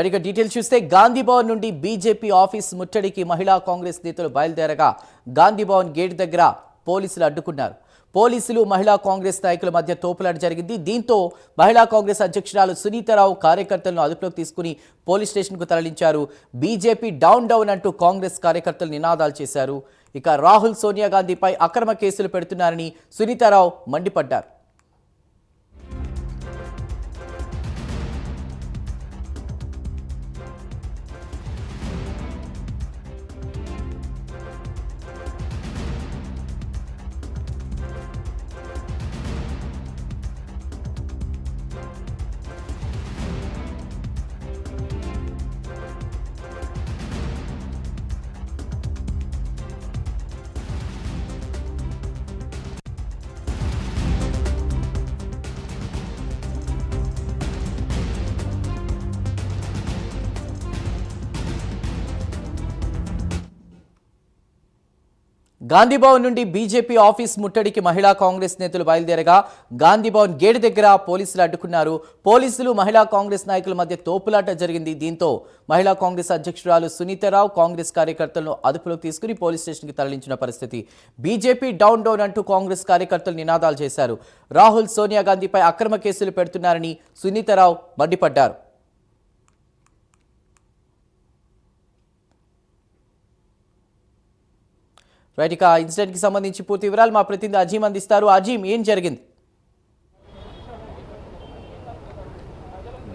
ఇక డీటెయిల్స్ చూస్తే గాంధీ భవన్ నుండి బీజేపీ ఆఫీస్ ముట్టడికి మహిళా కాంగ్రెస్ నేతలు బయలుదేరగా గాంధీ భవన్ గేట్ దగ్గర పోలీసులు అడ్డుకున్నారు. పోలీసులు మహిళా కాంగ్రెస్ నాయకుల మధ్య తోపులాట జరిగింది. దీంతో మహిళా కాంగ్రెస్ అధ్యక్షురాలు సునీతారావు కార్యకర్తలను అదుపులోకి తీసుకుని పోలీస్ స్టేషన్కు తరలించారు. బీజేపీ డౌన్ డౌన్ అంటూ కాంగ్రెస్ కార్యకర్తలు నినాదాలు చేశారు. ఇక రాహుల్ సోనియా గాంధీపై అక్రమ కేసులు పెడుతున్నారని సునీతారావు మండిపడ్డారు. గాంధీభవన్ నుండి బీజేపీ ఆఫీస్ ముట్టడికి మహిళా కాంగ్రెస్ నేతలు బయలుదేరగా గాంధీభవన్ గేట్ దగ్గర పోలీసులు అడ్డుకున్నారు. పోలీసులు మహిళా కాంగ్రెస్ నాయకుల మధ్య తోపులాట జరిగింది. దీంతో మహిళా కాంగ్రెస్ అధ్యక్షురాలు సునీతారావు కాంగ్రెస్ కార్యకర్తలను అదుపులోకి తీసుకుని పోలీస్ స్టేషన్కి తరలించిన పరిస్థితి. బీజేపీ డౌన్ డౌన్ అంటూ కాంగ్రెస్ కార్యకర్తలు నినాదాలు చేశారు. రాహుల్ సోనియా గాంధీపై అక్రమ కేసులు పెడుతున్నారని సునీతారావు మండిపడ్డారు. రైట్, ఇక ఇన్సిడెంట్ కి సంబంధించి పూర్తి వివరాలు మా ప్రతినిధి అజీమ్ అందిస్తారు. అజీమ్, ఏం జరిగింది?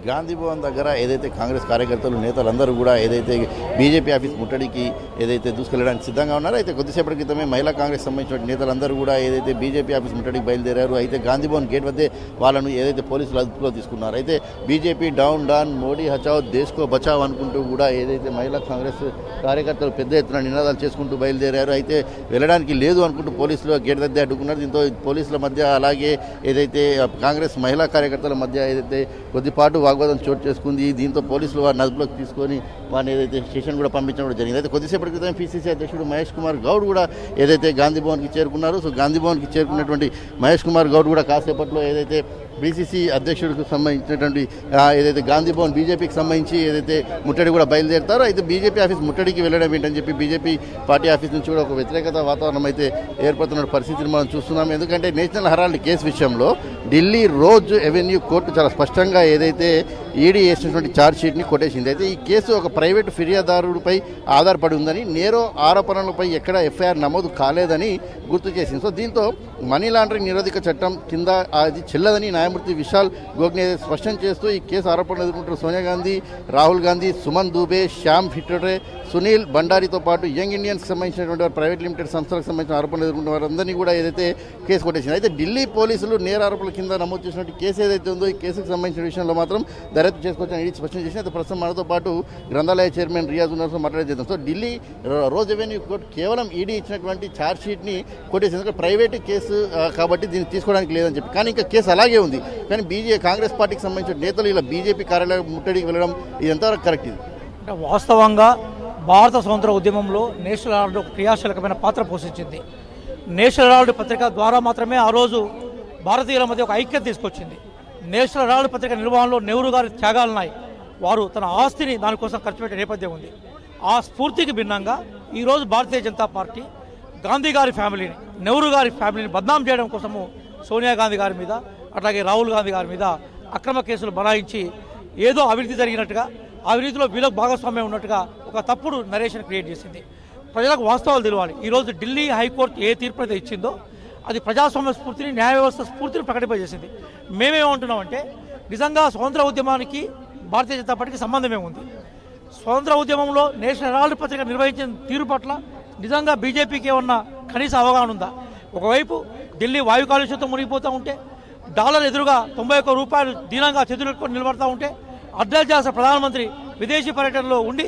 గాంధీ భవన్ దగ్గర ఏదైతే కాంగ్రెస్ కార్యకర్తలు నేతలందరూ కూడా ఏదైతే బీజేపీ ఆఫీస్ ముట్టడికి ఏదైతే దూసుకెళ్లడానికి సిద్ధంగా ఉన్నారో, అయితే కొద్దిసేపటి క్రితమే మహిళా కాంగ్రెస్ సంబంధించిన నేతలందరూ కూడా ఏదైతే బీజేపీ ఆఫీస్ ముట్టడికి బయలుదేరారు. అయితే గాంధీ భవన్ గేట్ వద్దే వాళ్ళను ఏదైతే పోలీసులు అదుపులో తీసుకున్నారు. అయితే BJP down down, Modi హచావ్, దేశ్కో Bachao అనుకుంటూ కూడా ఏదైతే మహిళా కాంగ్రెస్ కార్యకర్తలు పెద్ద ఎత్తున నినాదాలు చేసుకుంటూ బయలుదేరారు. అయితే వెళ్ళడానికి లేదు అనుకుంటూ పోలీసులు గేట్ వద్దే అడ్డుకున్నారు. దీంతో పోలీసుల మధ్య అలాగే ఏదైతే కాంగ్రెస్ మహిళా కార్యకర్తల మధ్య ఏదైతే కొద్దిపాటు వాగ్వాదం చోటు చేసుకుంది. దీంతో పోలీసులు వారిని అదుపులోకి తీసుకొని వారిని ఏదైతే స్టేషన్ కూడా పంపించడం కూడా జరిగింది. అయితే కొద్దిసేపటి క్రితం పీసీసీ అధ్యక్షుడు మహేష్ కుమార్ గౌడ్ కూడా ఏదైతే గాంధీ భవన్కి చేరుకున్నారు. సో గాంధీ భవన్కి చేరుకున్నటువంటి మహేష్ కుమార్ గౌడ్ కూడా కాసేపట్లో ఏదైతే బీసీసీ అధ్యక్షుడికి సంబంధించినటువంటి ఏదైతే గాంధీ భవన్ బీజేపీకి సంబంధించి ఏదైతే ముట్టడి కూడా బయలుదేరుతారో, అయితే బీజేపీ ఆఫీస్ ముట్టడికి వెళ్ళడం ఏంటని చెప్పి బీజేపీ పార్టీ ఆఫీస్ నుంచి కూడా ఒక వ్యతిరేకత వాతావరణం అయితే ఏర్పడుతున్న పరిస్థితిని మనం చూస్తున్నాం. ఎందుకంటే నేషనల్ హెరాల్డ్ కేసు విషయంలో ఢిల్లీ రోజ్ ఎవెన్యూ కోర్టు చాలా స్పష్టంగా ఏదైతే ఈడీ వేసినటువంటి ఛార్జ్ షీట్ని కొట్టేసింది. అయితే ఈ కేసు ఒక ప్రైవేటు ఫిర్యాదుదారుడిపై ఆధారపడి ఉందని, నేరో ఆరోపణలపై ఎక్కడ ఎఫ్ఐఆర్ నమోదు కాలేదని గుర్తు చేసింది. సో దీంతో మనీ లాండరింగ్ నిరోధక చట్టం కింద అది చెల్లదని న్యాయమూర్తి విశాల్ గోగ్నే స్పష్టం చేస్తూ ఈ కేసు ఆరోపణలు ఎదుర్కొంటున్న సోనియా గాంధీ, రాహుల్ గాంధీ, సుమన్ దూబే, శ్యామ్ హిట్టరే, సునీల్ భండారీతో పాటు యంగ్ ఇండియన్స్కి సంబంధించినటువంటి ప్రైవేట్ లిమిటెడ్ సంస్థలకు సంబంధించిన ఆరోపణలు ఎదుర్కొంటున్న వారందరినీ కూడా ఏదైతే కేసు కొట్టేసింది. అయితే ఢిల్లీ పోలీసులు నేరారోపణల కింద నమోదు చేసినట్టు కేసు ఏదైతే ఉందో ఈ కేసుకు సంబంధించిన విషయంలో మాత్రం దర్యాప్తు చేసుకోవచ్చని ఈడీ స్పష్టం చేసింది. అయితే ప్రస్తుతం మనతో పాటు గ్రంథాలయ చైర్మన్ రియాజ్ ఉన్నతో మాట్లాడే చేద్దాం. So Delhi rose avenue court కేవలం ఈడీ ఇచ్చినటువంటి ఛార్జ్ షీట్ని కొట్టేసింది. ఎందుకంటే ప్రైవేట్ కేసు కాబట్టి దీన్ని తీసుకోవడానికి లేదని చెప్పి, కానీ ఇంకా కేసు అలాగే ఉంది. కానీ కాంగ్రెస్ పార్టీకి సంబంధించిన నేతలు ఇలా బీజేపీ కార్యాలయం ముట్టడికి వెళ్ళడం ఇది ఎంతవరకు కరెక్ట్? ఇది అంటే వాస్తవంగా భారత స్వతంత్ర ఉద్యమంలో నేషనల్ హెరాల్డ్ ఒక క్రియాశీలకమైన పాత్ర పోషించింది. నేషనల్ హెరాల్డ్ పత్రిక ద్వారా మాత్రమే ఆ రోజు భారతీయుల మధ్య ఒక ఐక్యత తీసుకొచ్చింది. నేషనల్ హెరాల్డ్ పత్రిక నిర్వహణలో నెహ్రూ గారి త్యాగాలున్నాయి. వారు తన ఆస్తిని దానికోసం ఖర్చు పెట్టే నేపథ్యం ఉంది. ఆ స్ఫూర్తికి భిన్నంగా ఈరోజు భారతీయ జనతా పార్టీ గాంధీ గారి ఫ్యామిలీని, నెహ్రూ గారి ఫ్యామిలీని బద్నాం చేయడం కోసము సోనియా గాంధీ గారి మీద, అట్లాగే రాహుల్ గాంధీ గారి మీద అక్రమ కేసులు బనాయించి ఏదో అవినీతి జరిగినట్టుగా, అవినీతిలో వీళ్ళకు భాగస్వామ్యం ఉన్నట్టుగా ఒక తప్పుడు నరేషన్ క్రియేట్ చేసింది. ప్రజలకు వాస్తవాలు తెలియాలి. ఈరోజు ఢిల్లీ హైకోర్టు ఏ తీర్పు అయితే ఇచ్చిందో అది ప్రజాస్వామ్య స్ఫూర్తిని, న్యాయ వ్యవస్థ స్ఫూర్తిని ప్రకటింపజేసింది. మేమేమంటున్నామంటే నిజంగా స్వతంత్ర ఉద్యమానికి భారతీయ జనతా పార్టీకి సంబంధమే ఉంది. స్వతంత్ర ఉద్యమంలో నేషనల్ హెరాల్డ్ పత్రిక నిర్వహించిన తీరు పట్ల నిజంగా బీజేపీకి ఏమన్నా కనీస అవగాహన ఉందా? ఒకవైపు ఢిల్లీ వాయు కాలుష్యంతో మునిగిపోతూ ఉంటే, డాలర్ ఎదురుగా 91 రూపాయలు దీనంగా చేతులెట్టుకొని నిలబడతా ఉంటే, అడ్రస్ చేసిన ప్రధానమంత్రి విదేశీ పర్యటనలో ఉండి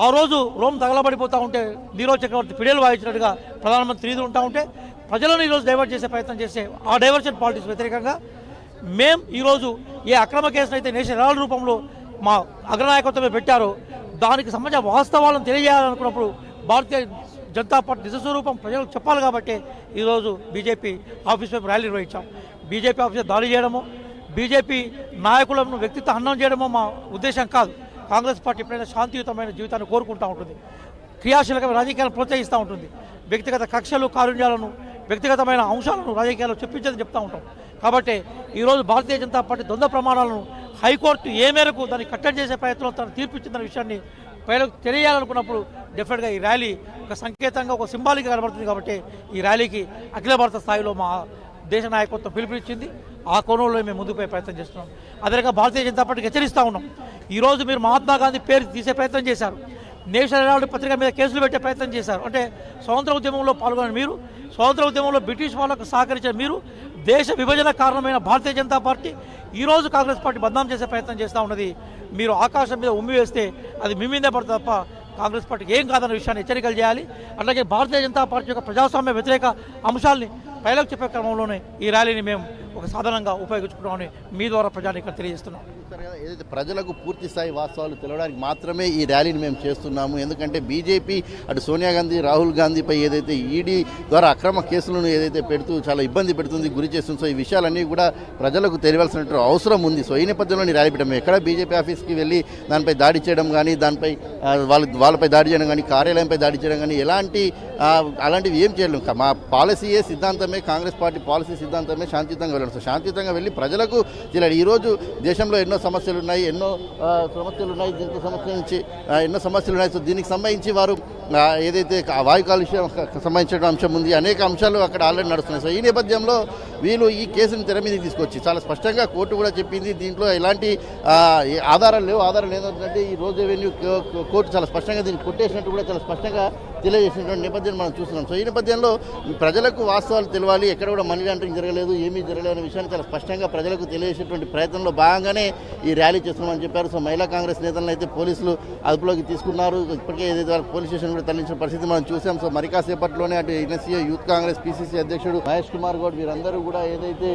ఆ రోజు రోమ్ తగలబడిపోతూ ఉంటే నీరజ్ చక్రవర్తి ఫిడేలు వాయించినట్టుగా ప్రధానమంత్రి ఇది ఉంటా ఉంటే, ప్రజలను ఈరోజు డైవర్ట్ చేసే ప్రయత్నం చేసే ఆ డైవర్షన్ పాలిటిక్స్ వ్యతిరేకంగా మేము ఈరోజు ఏ అక్రమ కేసులు అయితే నేషనల్ హెరాల్డ్ రూపంలో మా అగ్రనాయకత్వమే పెట్టారో దానికి సంబంధించిన వాస్తవాలను తెలియజేయాలనుకున్నప్పుడు భారతీయ జనతా పార్టీ నిజస్వరూపం ప్రజలకు చెప్పాలి కాబట్టి ఈరోజు బీజేపీ ఆఫీస్ వైపు ర్యాలీ నిర్వహించాం. బీజేపీ ఆఫీస్ దాడి చేయడమో, బీజేపీ నాయకులను వ్యక్తిత్వ హననం చేయడమో మా ఉద్దేశం కాదు. కాంగ్రెస్ పార్టీ ఎప్పుడైనా శాంతియుతమైన జీవితాన్ని కోరుకుంటూ ఉంటుంది, క్రియాశీలకమైన రాజకీయాలను ప్రోత్సహిస్తూ ఉంటుంది. వ్యక్తిగత కక్షలు కారుణ్యాలను వ్యక్తిగతమైన అంశాలను రాజకీయాల్లో చెప్పించదని చెప్తూ ఉంటాం. కాబట్టి ఈరోజు భారతీయ జనతా పార్టీ ద్వంద్వ ప్రమాణాలను హైకోర్టు ఏ మేరకు దాన్ని కట్టడి చేసే ప్రయత్నంలో తను తీర్పు ఇచ్చిందన్న విషయాన్ని ప్రజలకు తెలియాలనుకున్నప్పుడు డెఫినెట్గా ఈ ర్యాలీ ఒక సంకేతంగా ఒక సింబాలిక్గా కనబడుతుంది. కాబట్టి ఈ ర్యాలీకి అఖిల భారత స్థాయిలో మా దేశ నాయకత్వం పిలుపునిచ్చింది. ఆ కోణంలో మేము ముందుకు పోయే ప్రయత్నం చేస్తున్నాం. అదే రకంగా భారతీయ జనతా పార్టీకి హెచ్చరిస్తూ ఉన్నాం. ఈరోజు మీరు మహాత్మా గాంధీ పేరు తీసే ప్రయత్నం చేశారు, నేషనల్ హెరాల్డ్ పత్రిక మీద కేసులు పెట్టే ప్రయత్నం చేశారు. అంటే స్వాతంత్ర ఉద్యమంలో పాల్గొన్న మీరు, స్వాతంత్ర ఉద్యమంలో బ్రిటిష్ వాళ్ళకు సహకరించిన మీరు, దేశ విభజన కారణమైన భారతీయ జనతా పార్టీ ఈరోజు కాంగ్రెస్ పార్టీ బదనాం చేసే ప్రయత్నం చేస్తూ ఉన్నది. మీరు ఆకాశం మీద ఉమ్మి వేస్తే అది మీ మీదే పడుతుంది తప్ప కాంగ్రెస్ పార్టీకి ఏం కాదన్న విషయాన్ని హెచ్చరికలు చేయాలి. అలాగే భారతీయ జనతా పార్టీ యొక్క ప్రజాస్వామ్య వ్యతిరేక అంశాలని ప్రజలకు చెప్పే క్రమంలోనే ఈ ర్యాలీని మేము ఒక సాధనంగా ఉపయోగించుకుంటామని మీ ద్వారా ప్రజానికి తెలియజేస్తున్నాం. ఏదైతే ప్రజలకు పూర్తి స్థాయి వాస్తవాలు తెలవడానికి మాత్రమే ఈ ర్యాలీని మేము చేస్తున్నాము. ఎందుకంటే బీజేపీ అటు సోనియా గాంధీ, రాహుల్ గాంధీపై ఏదైతే ఈడీ ద్వారా అక్రమ కేసులను ఏదైతే పెడుతూ చాలా ఇబ్బంది పెడుతుంది, గురి చేస్తుంది. సో ఈ విషయాలన్నీ కూడా ప్రజలకు తెలియాల్సిన అవసరం ఉంది. సో ఈ నేపథ్యంలో ర్యాలీ పెట్టాము. ఎక్కడ బీజేపీ ఆఫీస్కి వెళ్ళి దానిపై దాడి చేయడం కానీ, దానిపై వాళ్ళపై దాడి చేయడం కానీ, కార్యాలయంపై దాడి చేయడం కానీ అలాంటివి ఏం చేయలేము. మా పాలసీయే సిద్ధాంతమే, కాంగ్రెస్ పార్టీ పాలసీ సిద్ధాంతమే శాంతియుతంగా వెళ్ళడం. సో శాంతియుతంగా వెళ్ళి ప్రజలకు తెలియాలి. ఈరోజు దేశంలో ఎన్నో సమస్యలు ఉన్నాయి, దీనికి సంబంధించి ఎన్నో సమస్యలు ఉన్నాయి. సో దీనికి సంబంధించి వారు ఏదైతే వాయు కాలుష్యం సంబంధించిన అంశం ఉంది, అనేక అంశాలు అక్కడ ఆల్రెడీ నడుస్తున్నాయి. సో ఈ నేపథ్యంలో వీళ్ళు ఈ కేసును తెర మీదకి తీసుకొచ్చి చాలా స్పష్టంగా కోర్టు కూడా చెప్పింది, దీంట్లో ఎలాంటి ఆధారాలు లేవు. ఆధారాలు ఏంటంటే ఈ రోజు రెవెన్యూ కోర్టు చాలా స్పష్టంగా దీన్ని కొట్టేసినట్టు కూడా చాలా స్పష్టంగా తెలియజేసినటువంటి నేపథ్యం మనం చూస్తున్నాం. సో ఈ నేపథ్యంలో ప్రజలకు వాస్తవాలు తెలవాలి, ఎక్కడ కూడా మనీ లాండరింగ్ జరగలేదు, ఏమీ జరగలేదు అనే విషయాన్ని చాలా స్పష్టంగా ప్రజలకు తెలియజేసేటువంటి ప్రయత్నంలో భాగంగానే ఈ ర్యాలీ చేస్తున్నామని చెప్పారు. సో మహిళా కాంగ్రెస్ నేతలను అయితే పోలీసులు అదుపులోకి తీసుకున్నారు. ఇప్పటికే ఏదైతే వాళ్ళకి పోలీస్ స్టేషన్ కూడా తరలించిన పరిస్థితి మనం చూసాం. సో మరి కాసేపట్లోనే అటు ఎన్ఎస్సీ యూత్ కాంగ్రెస్ పిసిసి అధ్యక్షుడు మహేష్ కుమార్ గౌడ్ వీరందరూ కూడా ఏదైతే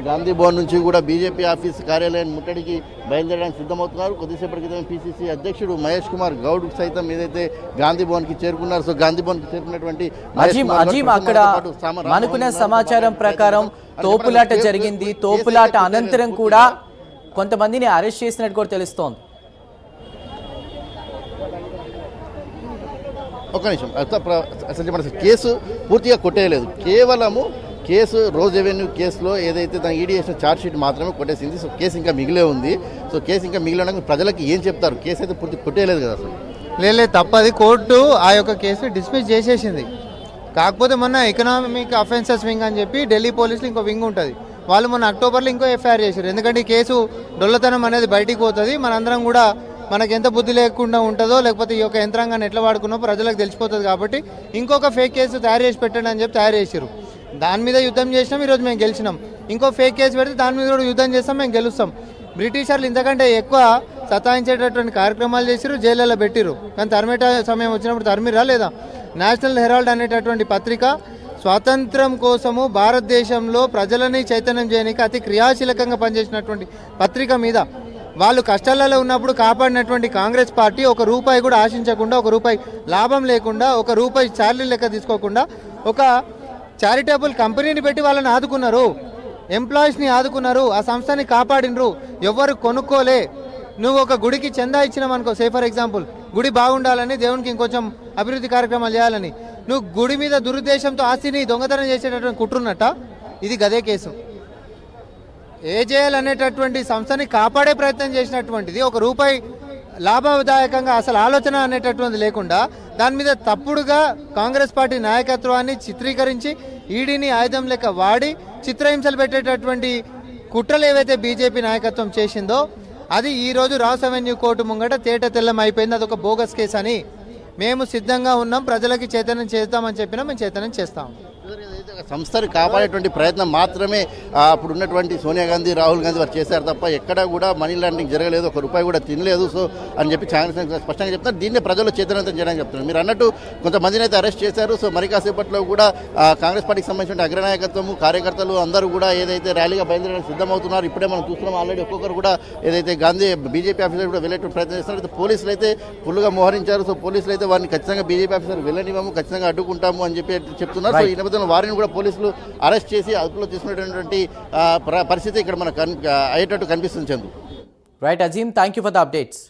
గాంధీ భవన్ నుంచి కూడా బీజేపీ ఆఫీస్ కార్యాలయం ముట్టడికి బయలుదేరడానికి సిద్ధమవుతున్నారు. కొద్దిసేపటి క్రితం పిసిసి అధ్యక్షుడు మహేష్ కుమార్ గౌడ్ సైతం ఏదైతే గాంధీ భవన్ కి చేరుకున్నారు. సో గాంధీ భవన్ కి చేరుకున్నటువంటి అక్కడ అనుకున్న సమాచారం ప్రకారం తోపులాట జరిగింది. తోపులాట అనంతరం కూడా కొంతమందిని అరెస్ట్ చేసినట్టు కూడా తెలుస్తోంది. ఒక నిమిషం, అసలు చెప్పండి, కేసు పూర్తిగా కొట్టేయలేదు. కేవలము కేసు రోజ్ రెవెన్యూ కేసులో ఏదైతే దాని ఈడీ చేసిన ఛార్జ్ షీట్ మాత్రమే కొట్టేసింది. సో కేసు ఇంకా మిగిలే ఉంది. సో కేసు ఇంకా మిగిలిన ప్రజలకు ఏం చెప్తారు? కేసు అయితే పూర్తి కొట్టేయలేదు కదా అసలు. లేదు, తప్పది. కోర్టు ఆ యొక్క కేసు డిస్మిస్ చేసేసింది. కాకపోతే మొన్న ఎకనామిక్ అఫెన్సెస్ వింగ్ అని చెప్పి ఢిల్లీ పోలీసులు ఇంకో వింగ్ ఉంటుంది, వాళ్ళు మొన్న అక్టోబర్లో ఇంకో ఎఫ్ఐఆర్ చేశారు. ఎందుకంటే ఈ కేసు డొల్లతనం అనేది బయటికి పోతుంది, మనందరం కూడా మనకు ఎంత బుద్ధి లేకుండా ఉంటుందో, లేకపోతే ఈ యొక్క యంత్రాంగాన్ని ఎట్లా వాడుకున్నో ప్రజలకు తెలిసిపోతుంది. కాబట్టి ఇంకొక ఫేక్ కేసు తయారు చేసి పెట్టండి అని చెప్పి తయారు చేశారు. దాని మీద యుద్ధం చేసినాం, ఈరోజు మేము గెలిచినాం. ఇంకో ఫేక్ కేసు పెడితే దాని మీద కూడా యుద్ధం చేస్తాం, మేము గెలుస్తాం. బ్రిటిషర్లు ఇంతకంటే ఎక్కువ సతాయించేటటువంటి కార్యక్రమాలు చేసిరు, జైళ్ళలో పెట్టిరు. కానీ తరిమేట సమయం వచ్చినప్పుడు తరిమిరా లేదా? నేషనల్ హెరాల్డ్ అనేటటువంటి పత్రిక స్వాతంత్రం కోసము భారతదేశంలో ప్రజలని చైతన్యం చేయడానికి అతి క్రియాశీలకంగా పనిచేసినటువంటి పత్రిక మీద వాళ్ళు కష్టాలలో ఉన్నప్పుడు కాపాడినటువంటి కాంగ్రెస్ పార్టీ ఒక రూపాయి కూడా ఆశించకుండా, ఒక రూపాయి లాభం లేకుండా, ఒక రూపాయి శాలరీ లెక్క తీసుకోకుండా ఒక చారిటబుల్ కంపెనీని పెట్టి వాళ్ళని ఆదుకున్నారు, ఎంప్లాయీస్ని ఆదుకున్నారు, ఆ సంస్థని కాపాడినరు. ఎవరు కొనుక్కోలే. నువ్వు ఒక గుడికి చందా ఇచ్చినావనుకో, సే ఫర్ ఎగ్జాంపుల్ గుడి బాగుండాలని, దేవునికి ఇంకొంచెం అభివృద్ధి కార్యక్రమాలు చేయాలని, నువ్వు గుడి మీద దురుద్దేశంతో ఆస్తిని దొంగతనం చేసేటటువంటి కుట్రున్నట్ట. ఇది గదే కేసు. ఏజేఎల్ అనేటటువంటి సంస్థని కాపాడే ప్రయత్నం చేసినటువంటిది, ఒక రూపాయి లాభదాయకంగా అసలు ఆలోచన అనేటటువంటిది లేకుండా దాని మీద తప్పుడుగా కాంగ్రెస్ పార్టీ నాయకత్వాన్ని చిత్రీకరించి ఈడీని ఆయుధం లెక్క వాడి చిత్రహింసలు పెట్టేటటువంటి కుట్రలు ఏవైతే బీజేపీ నాయకత్వం చేసిందో అది ఈరోజు రాస్ అవెన్యూ కోర్టు ముంగట తేట తెల్లం అయిపోయింది. అదొక బోగస్ కేసు అని మేము సిద్ధంగా ఉన్నాం. ప్రజలకి చైతన్యం చేస్తామని చెప్పినా మేము చైతన్యం చేస్తాం. సంస్థను కాపాడేటువంటి ప్రయత్నం మాత్రమే అప్పుడు ఉన్నటువంటి సోనియా గాంధీ, రాహుల్ గాంధీ వారు చేశారు తప్ప ఎక్కడా కూడా మనీ లాండరింగ్ జరగలేదు, ఒక రూపాయి కూడా తినలేదు. సో అని చెప్పి కాంగ్రెస్ స్పష్టంగా చెప్తున్నారు. దీన్ని ప్రజలు చైతన్యవంతం చేయడానికి చెప్తున్నారు. మీరు అన్నట్టు కొంతమందిని అయితే అరెస్ట్ చేశారు. సో మరి కాసేపట్లో కూడా కాంగ్రెస్ పార్టీకి సంబంధించిన అగ్రనాయకత్వము, కార్యకర్తలు అందరూ కూడా ఏదైతే ర్యాలీగా బయలుదేరడానికి సిద్ధమవుతున్నారు. ఇప్పుడే మనం చూస్తున్నాం, ఆల్రెడీ ఒక్కొక్కరు కూడా ఏదైతే గాంధీ బీజేపీ ఆఫీసర్ కూడా వెళ్ళేటువంటి ప్రయత్నం చేస్తున్నారు. అయితే పోలీసులు అయితే ఫుల్గా మోహరించారు. సో పోలీసులు అయితే వారిని ఖచ్చితంగా బీజేపీ ఆఫీసర్ వెళ్ళనివ్వము, ఖచ్చితంగా అడ్డుకుంటాము అని చెప్పి చెప్తున్నారు. సో ఈ నేపథ్యంలో వారిని కూడా పోలీసులు అరెస్ట్ చేసి అదుపులో తీసుకునేటువంటి పరిస్థితి ఇక్కడ మనకు అయ్యేటట్టు కనిపిస్తుంది. Chandu. Right Azeem, thank you for the updates.